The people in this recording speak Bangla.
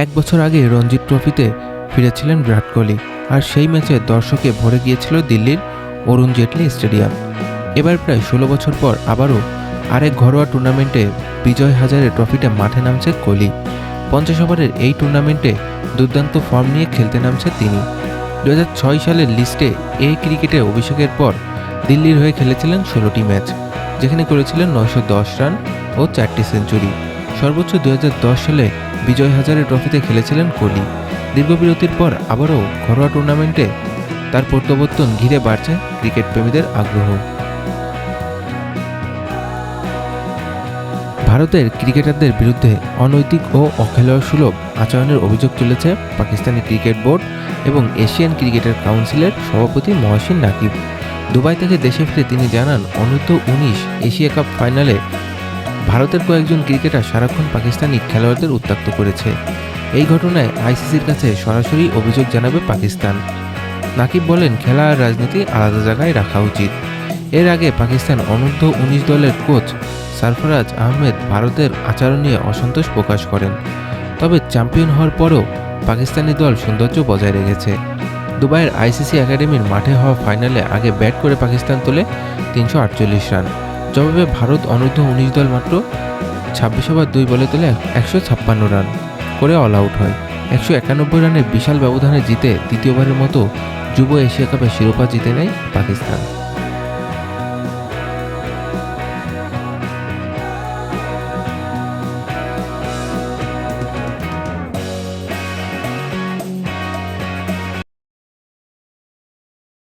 1 বছর আগে রঞ্জি ট্রফিতে ফিরেছিলেন বিরাট কোহলি, আর সেই ম্যাচে দর্শকে ভরে গিয়েছিল দিল্লির অরুণ জেটলি স্টেডিয়াম। এবার প্রায় 16 বছর পর আবারও আরেক ঘরোয়া টুর্নামেন্টে বিজয় হাজারে ট্রফিটা মাঠে নামছে কোহলি। 50 ওভারের এই টুর্নামেন্টে দুর্দান্ত ফর্ম নিয়ে খেলতে নামছে তিনি। 2006 সালের লিস্টে এ ক্রিকেটে অভিষেকের পর দিল্লির হয়ে খেলেছিলেন 16টি ম্যাচ, যেখানে করেছিলেন 910 রান ও 4টি সেঞ্চুরি। সর্বোচ্চ 2010 সালে বিজয় হাজারে ট্রফিতে খেলেছিলেন কোহলি। দীর্ঘ বিরতির পর আবারও ঘরোয়া টুর্নামেন্টে তার প্রত্যাবর্তন ঘিরে বাড়ছে ক্রিকেট প্রেমীদের আগ্রহ। ভারতের ক্রিকেটারদের বিরুদ্ধে অনৈতিক ও অখেলোয়াড় সুলভ আচরণের অভিযোগ তুলেছে পাকিস্তানি ক্রিকেট বোর্ড এবং এশিয়ান ক্রিকেটার কাউন্সিলের সভাপতি মহসিন নাকিব। দুবাই থেকে দেশে ফিরে তিনি জানান, অনূর্ধ্ব 19 এশিয়া কাপ ফাইনালে ভারতের কয়েকজন ক্রিকেটার সারাক্ষণ পাকিস্তানি খেলোয়াড়দের উত্ত্যক্ত করেছে। এই ঘটনায় আইসিসির কাছে সরাসরি অভিযোগ জানাবে পাকিস্তান। নাকিব বলেন, খেলা আর রাজনীতি আলাদা জায়গায় রাখা উচিত। এর আগে পাকিস্তান অনূর্ধ্ব 19 দলের কোচ সরফরাজ আহমেদ ভারতের আচরণ নিয়ে অসন্তোষ প্রকাশ করেন। তবে চ্যাম্পিয়ন হওয়ার পরও পাকিস্তানি দল সৌন্দর্য বজায় রেখেছে। দুবাইয়ের আইসিসি একাডেমির মাঠে হওয়া ফাইনালে আগে ব্যাট করে পাকিস্তান তোলে 348 রান। জবাবে ভারত অনূর্ধ্ব 19 দল মাত্র 26 ওভার 2 বলে তোলে 156 রান করে অল আউট হয়। 191 রানের বিশাল ব্যবধানে জিতে দ্বিতীয়বারের মতো যুব এশিয়া কাপের শিরোপা জিতে নেয় পাকিস্তান।